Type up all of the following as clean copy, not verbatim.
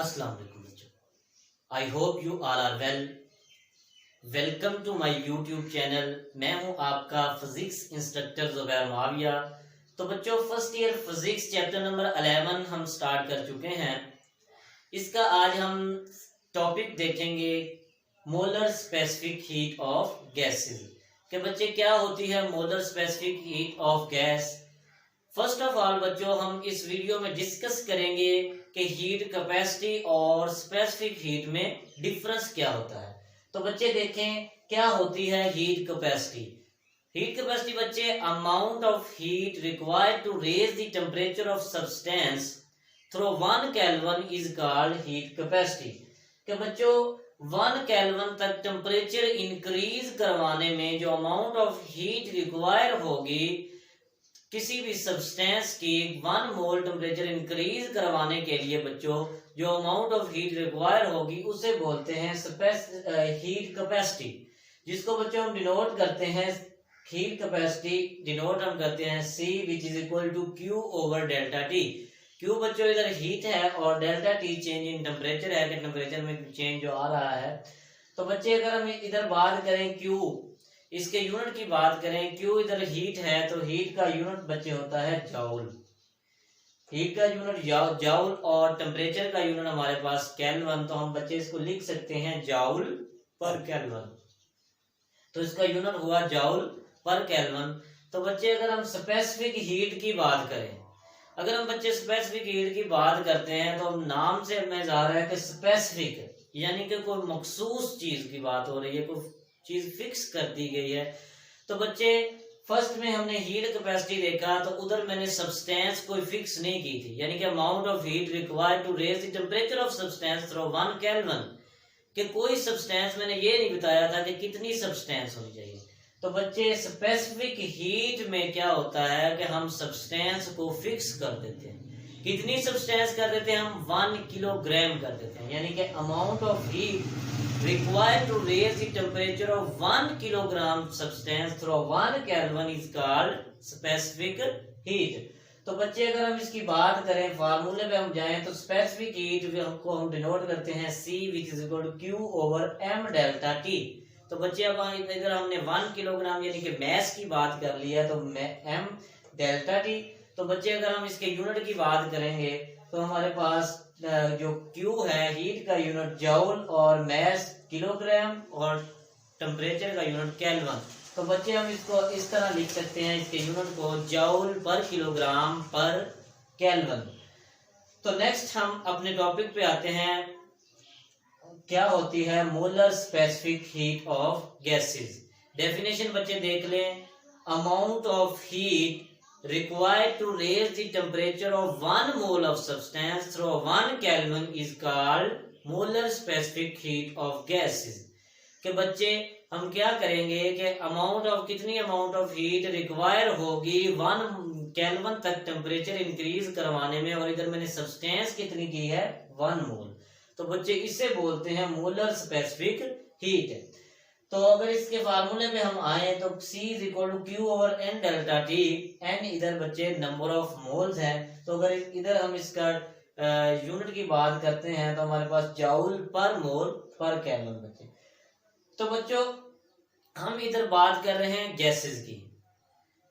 अस्सलाम वालेकुम बच्चों, I hope you all are well. Welcome to my YouTube channel. मैं हूं आपका फिजिक्स इंस्ट्रक्टर जुबैर मुआविया। तो बच्चों, first year physics chapter number 11 हम स्टार्ट कर चुके हैं। इसका आज हम टॉपिक देखेंगे molar specific heat of gases. कि बच्चे क्या होती है molar specific heat of gas. First of all बच्चों, हम इस वीडियो में डिस्कस करेंगे कि हीट कैपेसिटी और स्पेसिफिक हीट में डिफरेंस क्या होता है। तो बच्चे देखें क्या होती है हीट कैपेसिटी। हीट कैपेसिटी बच्चे amount of heat required to raise the temperature of substance through 1 kelvin is called heat capacity. कि बच्चों 1 केल्विन तक टेम्परेचर इंक्रीज करवाने में जो अमाउंट ऑफ हीट रिक्वायर होगी किसी भी सब्सटेंस की 1 मोल टेम्परेचर इंक्रीज करवाने के लिए बच्चों जो अमाउंट ऑफ हीट रिक्वायर होगी उसे बोलते हैं हीट कैपेसिटी, जिसको बच्चों हम डिनोट करते हैं हीट कैपेसिटी डिनोट हम करते हैं C which is equal to Q over delta T। Q बच्चों इधर हीट है और delta T change in temperature है कि टेम्परेचर में चेंज जो आ रहा है। तो बच्चे अगर हम इधर बात करें Q, इसके यूनिट की बात करें, Q इधर हीट है तो हीट का यूनिट बच्चे होता है जॉउल। हीट का यूनिट जॉउल और टेम्परेचर का यूनिट हमारे पास केल्विन। तो हम बच्चे इसको लिख सकते हैं जॉउल पर केल्विन। तो इसका यूनिट हुआ जॉउल पर केल्विन। तो बच्चे अगर हम स्पेसिफिक हीट की बात करें, अगर हम बच्चे स्पेसिफिक हीट की बात करते हैं तो नाम से हमें जा रहा है कि स्पेसिफिक यानी कि कोई मखसूस चीज की बात हो रही है, कोई चीज फिक्स कर दी गई है। तो बच्चे फर्स्ट में हमने हीट कैपेसिटी देखा तो उधर मैंने सब्सटेंस कोई फिक्स नहीं की थी, यानी कि amount of heat required to raise the temperature of substance through 1 kelvin. कि कोई सब्सटेंस मैंने ये नहीं बताया था कि कितनी सब्सटेंस होनी चाहिए। तो बच्चे स्पेसिफिक हीट में क्या होता है कि हम सब्सटेंस को फिक्स कर देते हैं। कितनी सब्सटेंस कर देते हैं हम 1 किलोग्राम कर देते हैं, यानी कि amount of heat required to raise the temperature of 1 kilogram substance through 1 Kelvin is called specific heat। तो बच्चे अगर हम इसकी बात करें फार्मूले पे हम जाएं तो स्पेसिफिक हीट को हम डिनोट करते हैं C which is equal to Q over m delta T। तो बच्चे अब इधर हमने 1 किलोग्राम यानी कि मैस की बात कर लिया तो m डेल्टा T। तो बच्चे अगर हम इसके यूनिट की बात करेंगे तो हमारे पास जो Q है हीट का यूनिट जॉउल और मैस किलोग्राम और टेम्परेचर का यूनिट केल्विन। तो बच्चे हम इसको इस तरह लिख सकते हैं इसके यूनिट को जॉउल पर किलोग्राम पर केल्विन। तो नेक्स्ट हम अपने टॉपिक पे आते हैं, क्या होती है molar specific heat of gases. Definition बच्चे देख लें, amount of heat required to raise the temperature of 1 mole of substance through 1 Kelvin is called molar specific heat of gases। कि बच्चे हम क्या करेंगे कि कितनी अमाउंट ऑफ हीट रिक्वायर होगी 1 केल्विन तक टेम्परेचर इंक्रीज करवाने में, और इधर मैंने सब्सटेंस कितनी की है 1 मोल। तो बच्चे इसे बोलते हैं मोलर स्पेसिफिक हीट। तो अगर इसके फार्मूले पे हम आए तो C is equal to Q over n delta T। n इधर बच्चे नंबर ऑफ मोल्स हैं। तो अगर इधर हम इसका यूनिट की बात करते हैं तो हमारे पास जॉउल पर मोल पर केल्विन बच्चे। तो बच्चों हम इधर बात कर रहे हैं गैसेस की,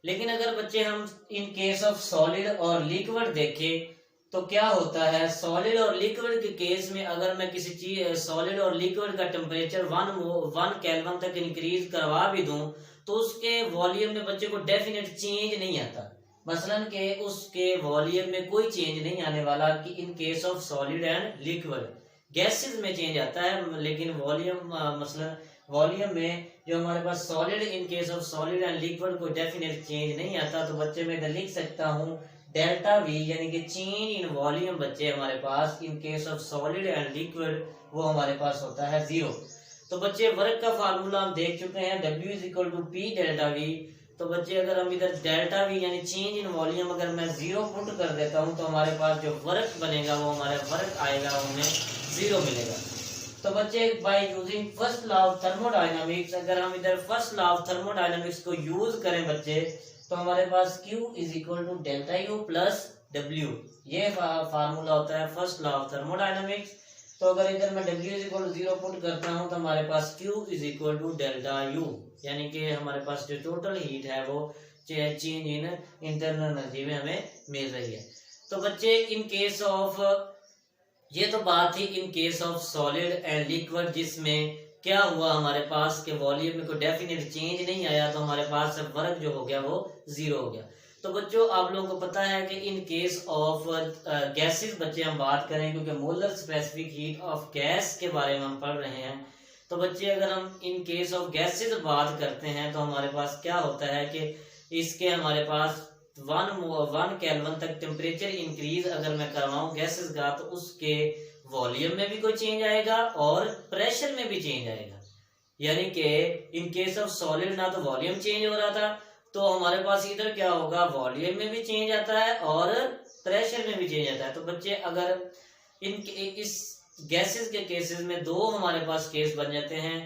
लेकिन अगर बच्चे हम इन केस ऑफ सॉलिड और लिक्विड देखें तो क्या होता है। सॉलिड और लिक्विड के केस में अगर मैं किसी चीज सॉलिड और लिक्विड का टेम्परेचर 1 केल्विन तक इंक्रीज करवा भी दूं तो उसके वॉल्यूम में बच्चे को डेफिनेट चेंज नहीं आता। मसलन के उसके वॉल्यूम में कोई चेंज नहीं आने वाला कि in case of solid and liquid. Gases में चेंज आता है लेकिन वॉल्यूम में जो हमारे पास solid in case of solid and liquid को डेफिनेट चेंज नहीं आता। तो बच्चे मैं इधर लिख सकता हूँ डेल्टा V यानी कि चेंज इन वॉल्यूम बच्चे हमारे पास in case of solid and liquid वो हमारे पास होता है 0। तो बच्चे वर्क का फार्मूला हम देख चुके हैं W is equal to P delta V। तो बच्चे अगर हम इधर डेल्टा V यानी चेंज इन वॉल्यूम अगर मैं 0 पुट कर देता हूं तो हमारे पास जो वर्क बनेगा वो हमारा वर्क आएगा, हमें 0 मिलेगा। तो बच्चे by using first law of thermodynamics, अगर हम इधर फर्स्ट लॉ ऑफ थर्मोडायनामिक्स को यूज करें बच्चे तो हमारे पास Q is equal to delta U plus W, ये फार्मूला होता है फर्स्ट लॉ ऑफ थर्मोडायनामिक्स। तो अगर इधर मैं W is equal to 0 put करता हूँ तो हमारे पास Q is equal to delta U, यानी कि हमारे पास जो टोटल हीट है वो चेंज इन इंटरनल एनर्जी में हमें मिल रही है। तो बच्चे इन केस ऑफ, ये तो बात थी इन case of solid and liquid, जिसमें क्या हुआ हमारे पास के वॉल्यूम में कोई डेफिनेट चेंज नहीं आया, तो हमारे पास वर्क जो हो गया वो 0 हो गया। तो बच्चों आप लोगों को पता है कि इन केस ऑफ गैसेस बच्चे हम बात करें, क्योंकि molar specific heat of gas के बारे में हम पढ़ रहे हैं। तो बच्चे अगर हम इन केस ऑफ गैसेस बात करते हैं तो हमारे पास क्या होता है कि इसके हमारे पास 1 केल्विन तक टेम्परेचर इंक्रीज अगर मैं करवाऊं गैसेस का, तो उसके वॉल्यूम में भी कोई चेंज आएगा और प्रेशर में भी चेंज आएगा। यानी कि इन केस ऑफ सॉलिड ना तो वॉल्यूम चेंज हो रहा था, तो हमारे पास इधर क्या होगा, वॉल्यूम में भी चेंज आता है और प्रेशर में भी चेंज आता है। तो बच्चे अगर इस गैसेस के केसेस में दो हमारे पास केस बन जाते हैं,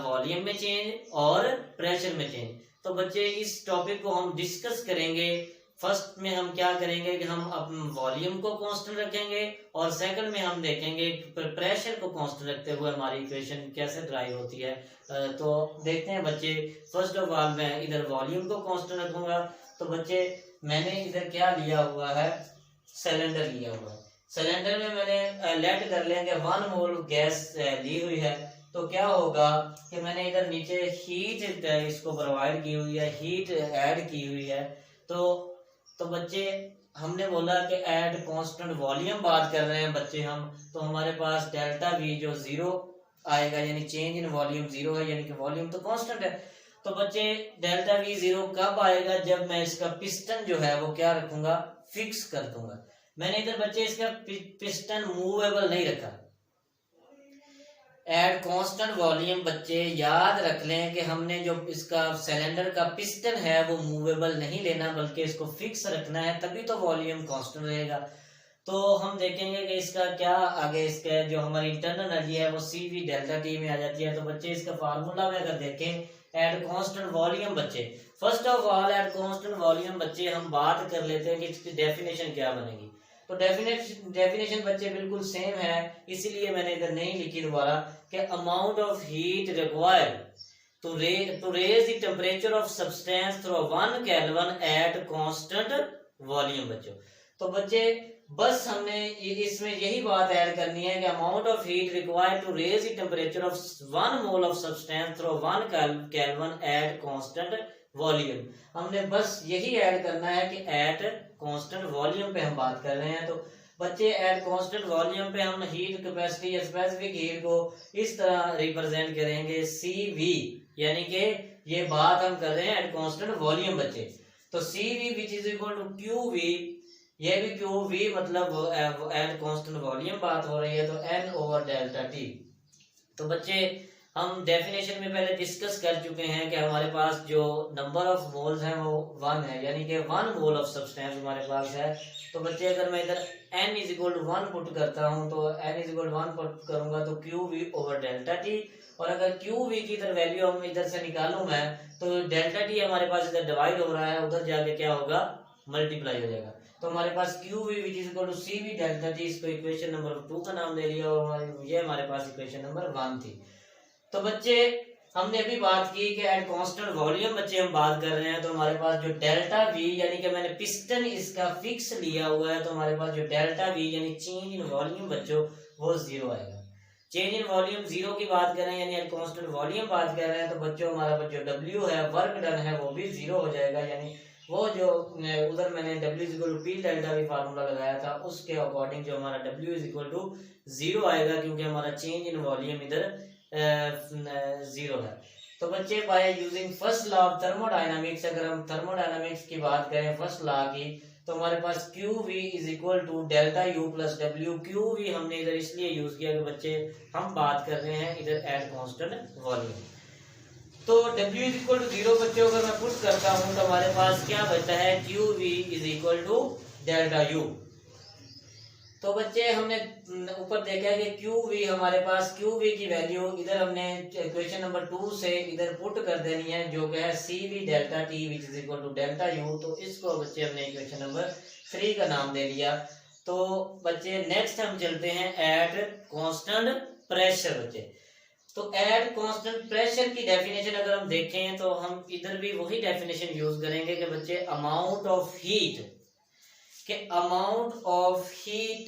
वॉल्यूम में चेंज और प्रेशर में चेंज। तो बच्चे इस टॉपिक को हम डिस्कस करेंगे। फर्स्ट में हम क्या करेंगे कि हम अपने वॉल्यूम को कांस्टेंट रखेंगे और सेकंड में हम देखेंगे प्रेशर को कांस्टेंट रखते हुए हमारी इक्वेशन कैसे ड्राइव होती है। तो देखते हैं बच्चे, फर्स्ट ऑफ ऑल मैं इधर वॉल्यूम को कांस्टेंट रखूंगा। तो बच्चे मैंने इधर क्या लिया हुआ है, सिलेंडर लिया हुआ है। सिलेंडर में मैंने लेट कर लेंगे 1 मोल गैस ली हुई है। तो क्या होगा कि मैंने इधर नीचे हीट इसको प्रोवाइड की हुई है, हीट ऐड की हुई है। तो बच्चे हमने बोला कि ऐड कांस्टेंट वॉल्यूम बात कर रहे हैं बच्चे हम, तो हमारे पास डेल्टा V जो 0 आएगा, यानी चेंज इन वॉल्यूम 0 है, यानी कि वॉल्यूम तो कांस्टेंट है। तो बच्चे डेल्टा V 0 कब आएगा, जब मैं इसका पिस्टन जो है वो क्या रखूंगा, फिक्स कर दूंगा। मैंने इधर बच्चे इसका पिस्टन मूवेबल नहीं रखा। एट कांस्टेंट वॉल्यूम बच्चे याद रख लें कि हमने जो इसका सिलेंडर का पिस्टन है वो मूवेबल नहीं लेना, बल्कि इसको फिक्स रखना है, तभी तो वॉल्यूम कांस्टेंट रहेगा। तो हम देखेंगे कि इसका क्या आगे, इसका जो हमारी इंटरनल एनर्जी है वो CV डेल्टा T में आ जाती है। तो बच्चे इसका फार्मूला में अगर देखें एट कांस्टेंट वॉल्यूम बच्चे, first of all at constant volume बच्चे हम बात कर लेते हैं कि इसकी डेफिनेशन क्या बनेगी। तो डेफिनेशन बच्चे बिल्कुल सेम है, इसीलिए मैंने इधर नहीं लिखी दोबारा कि amount of heat required to raise the temperature of substance through 1 kelvin at constant volume बच्चों। तो बच्चे बस हमने इसमें यही बात ऐड करनी है कि amount of heat required to raise the temperature of 1 mole of substance through 1 kelvin at constant volume. हमने बस यही ऐड करना है कि एट कांस्टेंट वॉल्यूम पे हम बात कर रहे हैं। तो बच्चे एट कांस्टेंट वॉल्यूम पे हम हीट कैपेसिटी या स्पेसिफिक हीट को इस तरह रिप्रेजेंट करेंगे CV, यानी कि ये बात हम कर रहे हैं एट कांस्टेंट वॉल्यूम बच्चे। तो CV which is equal to QV, ये भी QV मतलब एट कांस्टेंट वॉल्यूम बात हो रही है, तो N ओवर डेल्टा T। तो बच्चे हम डेफिनेशन में पहले डिस्कस कर चुके हैं कि हमारे पास जो नंबर ऑफ मोल्स हैं वो 1 है, यानी कि 1 मोल ऑफ सब्सटेंस हमारे पास है। तो बच्चे अगर मैं इधर N is equal to 1 put करता हूं, तो N is equal to 1 put करूंगा तो QV ओवर डेल्टा T, और अगर QV की इधर वैल्यू हम इधर से निकालूं मैं, तो डेल्टा T हमारे पास इधर डिवाइड हो रहा है, उधर जाके क्या होगा, मल्टीप्लाई हो जाएगा। तो हमारे पास QV which is equal to CV delta T, इसको इक्वेशन नंबर 2 का नाम दे लिया, और ये हमारे पास इक्वेशन नंबर 1 थी। तो बच्चे हमने अभी बात की कि एट कांस्टेंट वॉल्यूम बच्चे हम बात कर रहे हैं, तो हमारे पास जो डेल्टा V, यानी कि मैंने पिस्टन इसका फिक्स लिया हुआ है, तो हमारे पास जो डेल्टा V यानी चेंज इन वॉल्यूम बच्चों वो 0 आएगा। चेंज इन वॉल्यूम 0 की बात कर रहे हैं, यानी एट कांस्टेंट वॉल्यूम बात कर रहे हैं, तो बच्चों हमारा जो W है, वर्क डन है, वो भी 0 हो जाएगा। यानी वो जो उधर मैंने W is equal to P delta V formula लगाया था, उसके अकॉर्डिंग जो हमारा W इज इक्वल टू 0 आएगा, क्योंकि हमारा चेंज इन वॉल्यूम इधर 0 है। तो बच्चे by using first law of thermodynamics, अगर हम थर्मोडायनामिक्स की बात करें फर्स्ट लॉ की, तो हमारे पास QV is equal to delta U plus W। QV हमने इधर इसलिए यूज किया कि बच्चे हम बात कर रहे हैं इधर एट कांस्टेंट वॉल्यूम। तो W इज इक्वल टू 0 बच्चों अगर मैं पुट करता हूं तो हमारे पास क्या बचता है, QV is equal to delta U। तो बच्चे हमने ऊपर देखा है कि QV हमारे पास QV की वैल्यू इधर हमने क्वेश्चन नंबर 2 से इधर पुट कर देनी है, जो कि है CV delta T which is equal to delta U। तो इसको बच्चे हमने क्वेश्चन नंबर 3 का नाम दे दिया। तो बच्चे नेक्स्ट हम चलते हैं एट कांस्टेंट प्रेशर। बच्चे तो एट कांस्टेंट प्रेशर की डेफिनेशन अगर हम देखें तो हम इधर भी वही डेफिनेशन यूज करेंगे कि बच्चे amount of heat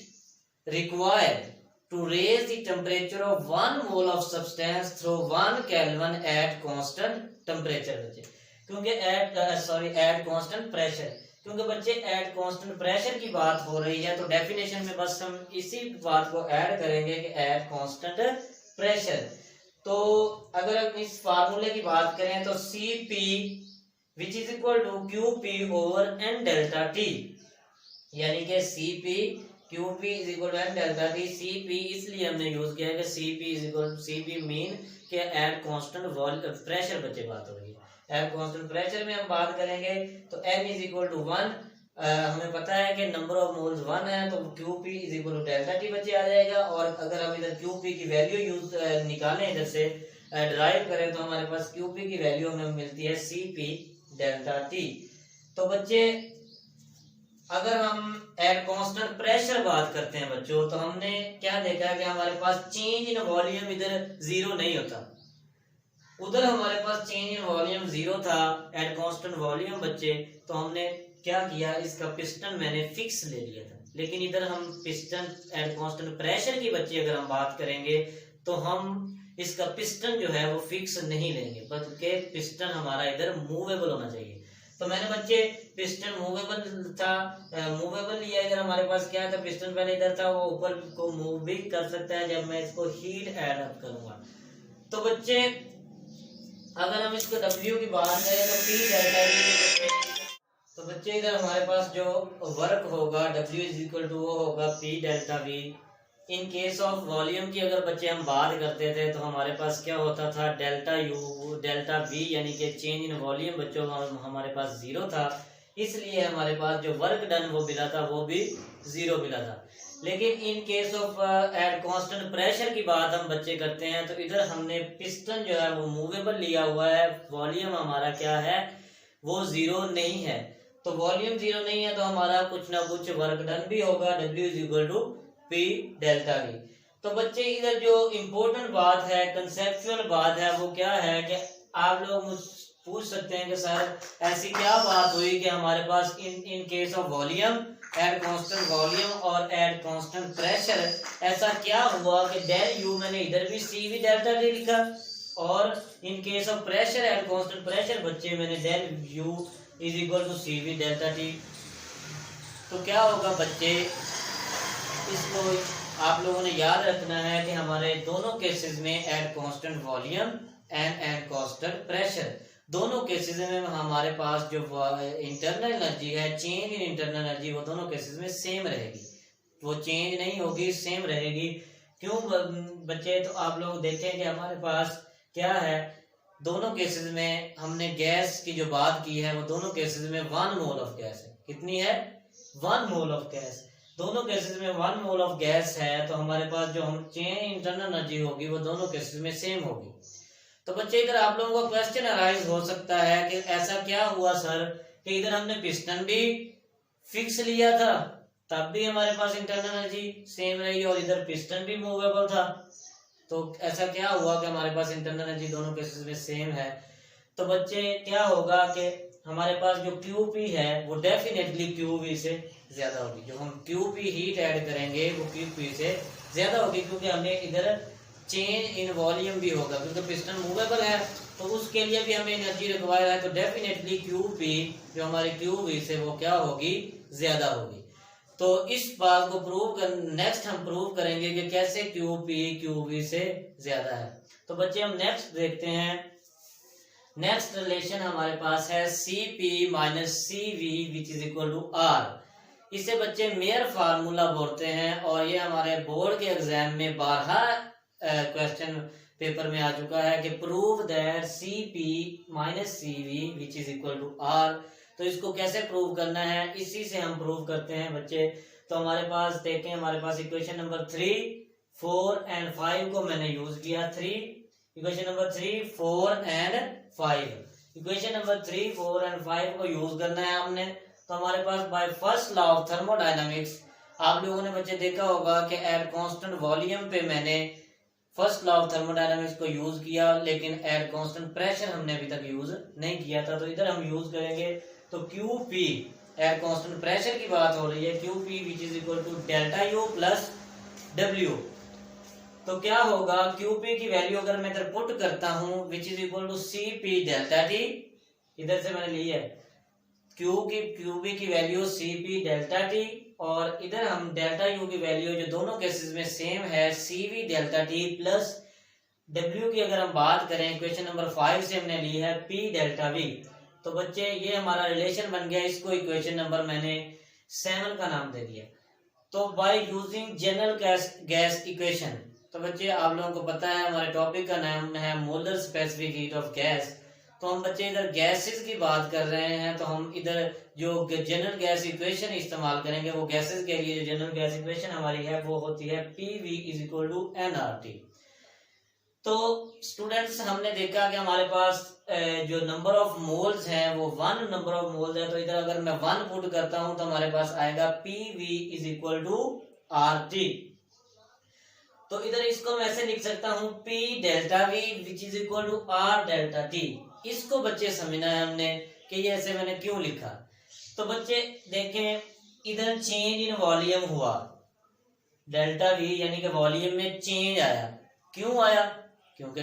required to raise the temperature of 1 mole of substance through 1 Kelvin at constant temperature। बच्चे क्योंकि at constant pressure, क्योंकि बच्चे at constant pressure की बात हो रही है तो डेफिनेशन में बस हम इसी बात को ऐड करेंगे कि at constant pressure। तो अगर हम इस फार्मूले की बात करें तो Cp which is equal to Qp over n delta T, यानी कि Cp QP is equal to N delta T. CP इसलिए हमने यूज किया है कि CP मीन के एट कांस्टेंट प्रेशर बच्चे बात हो रही है। एट कांस्टेंट प्रेशर में हम बात करेंगे तो N इज इक्वल टू 1, हमें पता है कि नंबर ऑफ मोल्स 1 है तो QP is equal to delta T बच्चे आ जाएगा। और अगर हम इधर QP की वैल्यू यूज निकालें, इधर से डिराइव करें तो हमारे पास QP की वैल्यू हमें मिलती है CP डेल्टा टी। तो बच्चे अगर हम एट कांस्टेंट प्रेशर बात करते हैं बच्चों तो हमने क्या देखा कि हमारे पास चेंज इन वॉल्यूम इधर जीरो नहीं होता, उधर हमारे पास चेंज इन वॉल्यूम जीरो था एट कांस्टेंट वॉल्यूम बच्चे। तो हमने क्या किया, इसका पिस्टन मैंने फिक्स ले लिया था। लेकिन इधर हम पिस्टन एट कांस्टेंट प्रेशर की बच्चे अगर हम बात करेंगे तो हम इसका पिस्टन जो है वो फिक्स नहीं लेंगे, बल्कि पिस्टन हमारा इधर मूवेबल होना चाहिए। तो मैंने बच्चे पिस्टन मूवेबल था, मूवेबल लिया। इधर हमारे पास क्या था, पिस्टन पहले इधर था, वो ऊपर को मूव भी कर सकता है जब मैं इसको हीट ऐड अप करूंगा। तो बच्चे अगर हम इसको W की बात करें तो P डेल्टा V, तो बच्चे इधर हमारे पास जो वर्क होगा W इज इक्वल टू वो होगा P delta V। In case of volume की अगर बच्चे हम बात करते थे तो हमारे पास क्या होता था, डेल्टा U डेल्टा V, यानी कि चेंज इन वॉल्यूम बच्चों हमारे पास जीरो था, इसलिए हमारे पास जो वर्क डन वो मिला था वो भी जीरो मिला था। लेकिन इन case of eight constant pressure की बात हम बच्चे करते हैं तो इधर हमने पिस्टन जो है वो मूवेबल लिया हुआ है, वॉल्यूम हमारा क्या है वो जीरो नहीं है। तो वॉल्यूम जीरो नहीं है तो हमारा कुछ ना कुछ वर्क डन भी होगा, W is equal to P delta V। तो बच्चे इधर जो इम्पोर्टेंट बात है, कंसेप्चुअल बात है, वो क्या है कि आप लोग मुझ पूछ सकते हैं कि सर ऐसी क्या बात हुई कि हमारे पास in case of volume at constant volume और एट कांस्टेंट प्रेशर ऐसा क्या हुआ कि डेल U मैंने इधर भी CV डेल्टा T लिखा, और in case of pressure at constant pressure बच्चे मैंने del U is equal to CV delta T। तो क्या होगा बच्चे, इसको आप लोगों ने याद रखना है कि हमारे दोनों केसेस में eight constant volume and eight constant pressure, दोनों केसेस में हमारे पास जो इंटरनल एनर्जी है, चेंज इन इंटरनल एनर्जी, वो दोनों केसेस में सेम रहेगी, वो चेंज नहीं होगी, सेम रहेगी। क्यों बच्चे, तो आप लोग देखें कि हमारे पास क्या है, दोनों केसेस में हमने गैस की जो बात की है वो दोनों केसेस में 1 मोल ऑफ गैस है। कितनी है, 1 मोल ऑफ गैस। दोनों केसेस में 1 मोल ऑफ गैस है तो हमारे पास जो हम चेंज इंटरनल एनर्जी होगी वो दोनों केसेस में सेम होगी। तो बच्चे इधर आप लोगों का क्वेश्चन अराइज हो सकता है कि ऐसा क्या हुआ सर कि इधर हमने पिस्टन भी फिक्स लिया था तब भी हमारे पास इंटरनल एनर्जी सेम रही और इधर पिस्टन भी मूवेबल था, तो ऐसा क्या हुआ कि हमारे पास इंटरनल एनर्जी दोनों केसेस में सेम है। तो बच्चे क्या होगा कि हमारे पास जो QP है वो डेफिनेटली QV से ज्यादा होगी, जो हम QP हीट ऐड करेंगे वो QP से ज्यादा होगी, क्योंकि हमें इधर चेंज इन वॉल्यूम भी होगा, क्योंकि पिस्टन मूवेबल है तो उसके लिए भी हमें एनर्जी रिक्वायर है, तो डेफिनेटली QP जो हमारे QV से वो क्या होगी, ज्यादा होगी। तो इस बात को प्रूव कर नेक्स्ट हम प्रूव करेंगे कि कैसे QP QV से ज्यादा है। तो बच्चे हम नेक्स्ट देखते हैं, नेक्स्ट रिलेशन हमारे पास है CP minus CV which is equal to R। इसे बच्चे मेयर फार्मूला बोलते हैं और ये हमारे बोर्ड के एग्जाम में 12 क्वेश्चन पेपर में आ चुका है कि prove that CP minus CV which is equal to R। तो इसको कैसे प्रूव करना है, इसी से हम प्रूव करते हैं बच्चे। तो हमारे पास देखें, हमारे पास इक्वेशन नंबर 3, 4 एंड 5 को मैंने यूज किया। Equation number 3, 4 and 5, equation number 3, 4 and 5 को यूज करना है हमने। तो हमारे पास by first law of thermodynamics आप लोगों ने बच्चे देखा होगा कि एयर कांस्टेंट वॉल्यूम पे मैंने फर्स्ट लॉ ऑफ थर्मोडायनामिक्स को यूज किया, लेकिन एयर कांस्टेंट प्रेशर हमने अभी तक यूज नहीं किया था। तो इधर हम यूज करेंगे। तो QP एयर कांस्टेंट प्रेशर की बात हो रही है, QP which is equal to delta U plus W। तो क्या होगा, QP की वैल्यू अगर मैं इधर पुट करता हूं which is equal to CP delta T, इधर से मैंने ली है QP की वैल्यू CP डेल्टा T, और इधर हम डेल्टा U की वैल्यू जो दोनों केसेस में सेम है CV delta T plus W की अगर हम बात करें क्वेश्चन नंबर 5 से हमने ली है P डेल्टा V। तो बच्चे ये हमारा रिलेशन बन गया, इसको इक्वेशन नंबर मैंने 7 का नाम दे दिया। तो by using general gas equation, तो बच्चे आप लोगों को पता है हमारे टॉपिक का नाम है molar specific heat of gas. तो हम बच्चे इधर गैसेस की बात कर रहे हैं, तो हम इधर जो जनरल गैस इक्वेशन इस्तेमाल करेंगे वो गैसेस के लिए जो जनरल गैस इक्वेशन हमारी है वो होती है PV is equal to nRT। तो स्टूडेंट्स हमने देखा कि हमारे पास जो नंबर ऑफ मोल्स हैं वो 1 नंबर ऑफ मोल्स है। तो इधर अगर मैं 1 पुट करता हूं तो हमारे पास आएगा PV is equal to RT। तो इधर इसको मैं ऐसे लिख सकता हूं P delta V which is equal to R delta T। इसको बच्चे समझना है हमने कि ये ऐसे मैंने क्यों लिखा। तो बच्चे देखें, इधर चेंज इन वॉल्यूम हुआ, डेल्टा V यानी कि वॉल्यूम में चेंज आया। क्यों आया? क्योंकि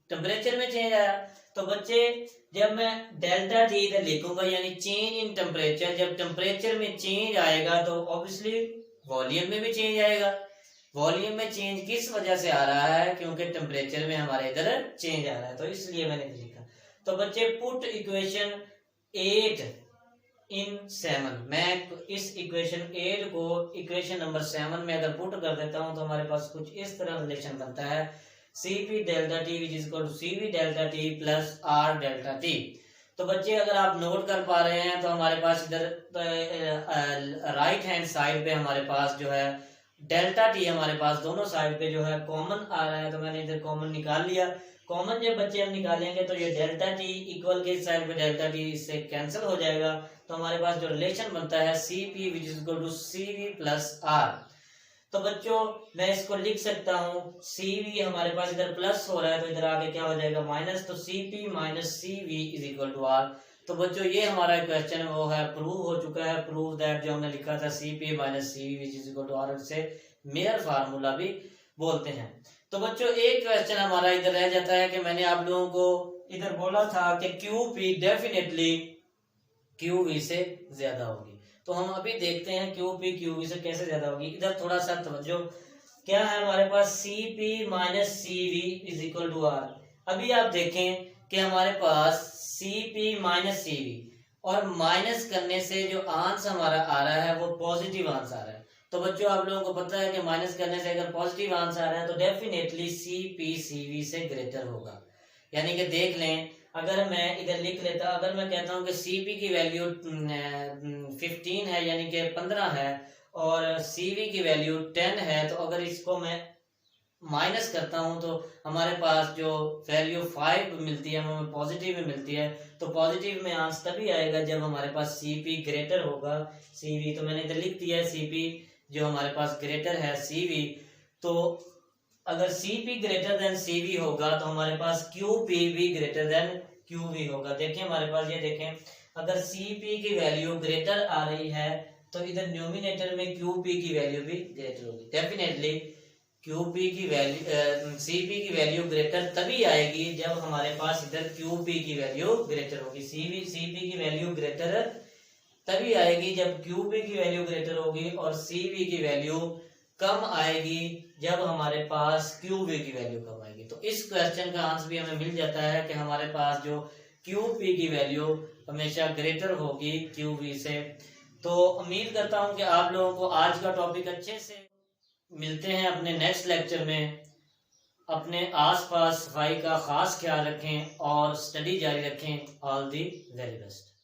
टेम्परेचर में चेंज आया। तो बच्चे जब मैं डेल्टा T इधर लिखूंगा यानी चेंज इन टेम्परेचर, जब टेम्परेचर में चेंज आएगा तो ऑब्वियसली वॉल्यूम में भी चेंज आएगा। वॉल्यूम में चेंज किस वजह से आ रहा है? क्योंकि टेम्परेचर में हमारे इधर चेंज आ रहा है, तो इसलिए मैंने लिखा। तो बच्चे पुट इक्वेशन 8 इन 7, मैं इस इक्वेशन 8 को इक्वेशन नंबर 7 में अगर पुट कर देता हूं तो हमारे पास कुछ इस तरह रिलेशन बनता है CP delta T which is equal to CV delta T plus R delta T। तो बच्चे अगर आप नोट कर पा रहे हैं तो हमारे पास इधर राइट हैंड साइड पे हमारे पास जो है डेल्टा T हमारे पास दोनों साइड पे जो है कॉमन आ रहा है, तो मैंने इधर कॉमन निकाल लिया। कॉमन जब बच्चे हम निकालेंगे तो ये डेल्टा T इक्वल के इस साइड पे डेल्टा T इससे कैंसिल हो जाएगा। तो हमारे पास जो रिलेशन बनता है CP which is equal to CV plus R। तो बच्चों मैं इसको लिख सकता हूँ, CV हमारे पास इधर प्लस हो रहा है तो इधर आगे क्या हो जाएगा माइनस, तो CP minus CV is equal to R। तो बच्चों ये हमारा क्वेश्चन वो है प्रूव हो चुका है, प्रूव दैट जो हमने लिखा था CP minus CV which is equal to R से मेयर फार्मूला भी बोलते हैं। तो बच्चों एक क्वेश्चन हमारा इधर रह जाता है कि मैंने आप लोगों को इधर बोला था कि QP डेफिनेटली QV से ज्यादा होगी। तो हम अभी देखते हैं QP QV से कैसे ज्यादा होगी। इधर थोड़ा सा तवज्जो, क्या है हमारे पास CP minus CV is equal to R। अभी आप देखें कि हमारे पास CP माइनस CV और माइनस करने से जो आंसर हमारा आ रहा है वो पॉजिटिव आंसर आ रहा है। तो बच्चों आप लोगों को पता है कि माइनस करने से अगर पॉजिटिव आंसर आ रहा है तो डेफिनेटली CP CV से ग्रेटर होगा। यानी कि देख लें, अगर मैं इधर लिख लेता, अगर मैं कहता हूं कि CP की वैल्यू 15 है यानी कि 15 है और CV की वैल्यू 10 है, तो अगर इसको मैं माइनस करता हूं तो हमारे पास जो वैल्यू 5 मिलती है हमें पॉजिटिव में मिलती है। तो पॉजिटिव में आंसर तभी आएगा जब हमारे पास CP ग्रेटर होगा CV। तो मैंने इधर लिख दिया है CP जो हमारे पास ग्रेटर है CV। तो अगर CP ग्रेटर देन CV होगा तो हमारे पास QP भी ग्रेटर देन QV होगा। देखिए हमारे पास ये देखें, अगर CP की वैल्यू ग्रेटर आ रही है तो इधर न्यूमिनेटर में QP की वैल्यू भी ग्रेटर होगी। डेफिनेटली QP की वैल्यू CP की वैल्यू ग्रेटर तभी आएगी जब हमारे पास इधर QP की वैल्यू ग्रेटर होगी। CP की वैल्यू ग्रेटर तभी आएगी जब QP की वैल्यू ग्रेटर होगी और CV की वैल्यू कम आएगी जब हमारे पास QV की वैल्यू कम आएगी। तो इस क्वेश्चन का आंसर भी हमें मिल जाता है कि हमारे पास जो QP की वैल्यू हमेशा ग्रेटर होगी QV से। तो उम्मीद करता हूं कि आप लोगों को आज का टॉपिक अच्छे से मिलते हैं अपने नेक्स्ट लेक्चर में। अपने आसपास सफाई का खास ख्याल रखें और स्टडी जारी रखें। All the very best.